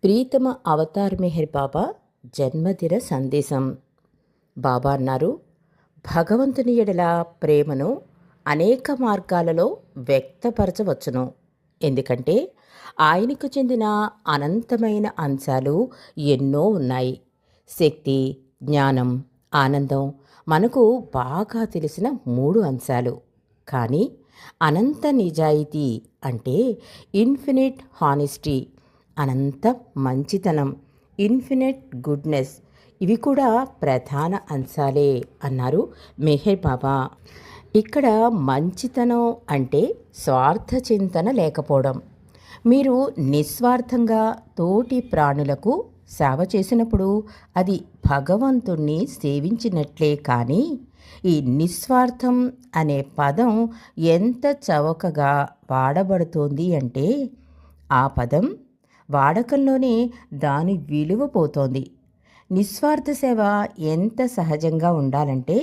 ప్రీతమ అవతార్ మెహర్ బాబా జన్మదిన సందేశం. బాబా అన్నారు, భగవంతుని ఎడల ప్రేమను అనేక మార్గాలలో వ్యక్తపరచవచ్చును. ఎందుకంటే ఆయనకు చెందిన అనంతమైన అంశాలు ఎన్నో ఉన్నాయి. శక్తి, జ్ఞానం, ఆనందం మనకు బాగా తెలిసిన 3 అంశాలు. కానీ అనంత నిజాయితీ అంటే ఇన్ఫినిట్ హానెస్టీ, అనంత మంచితనం, ఇన్ఫినిట్ గుడ్నెస్, ఇవి కూడా ప్రధాన అంశాలే అన్నారు మెహర్ బాబా. ఇక్కడ మంచితనం అంటే స్వార్థ చింతన లేకపోవడం. మీరు నిస్వార్థంగా తోటి ప్రాణులకు సేవ చేసినప్పుడు అది భగవంతుణ్ణి సేవించినట్లే. కానీ ఈ నిస్వార్థం అనే పదం ఎంత చవకగా వాడబడుతోంది అంటే ఆ పదం వాడకంలోనే దాని విలువ పోతోంది. నిస్వార్థ సేవ ఎంత సహజంగా ఉండాలంటే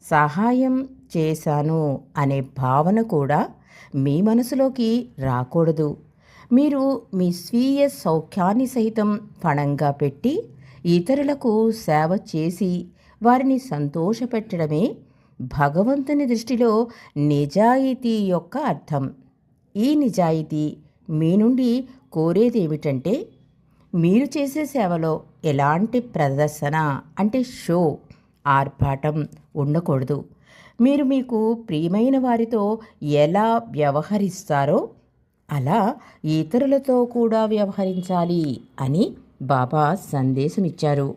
సహాయం చేశాను అనే భావన కూడా మీ మనసులోకి రాకూడదు. మీరు మీ స్వీయ సౌఖ్యాన్ని సైతం పణంగా పెట్టి ఇతరులకు సేవ చేసి వారిని సంతోషపెట్టడమే భగవంతుని దృష్టిలో నిజాయితీ యొక్క అర్థం. ఈ నిజాయితీ మీ నుండి కోరేదేమిటంటే మీరు చేసే సేవలో ఎలాంటి ప్రదర్శన అంటే షో, ఆర్భాటం ఉండకూడదు. మీరు మీకు ప్రియమైన వారితో ఎలా వ్యవహరిస్తారో అలా ఇతరులతో కూడా వ్యవహరించాలి అని బాబా సందేశమిచ్చారు.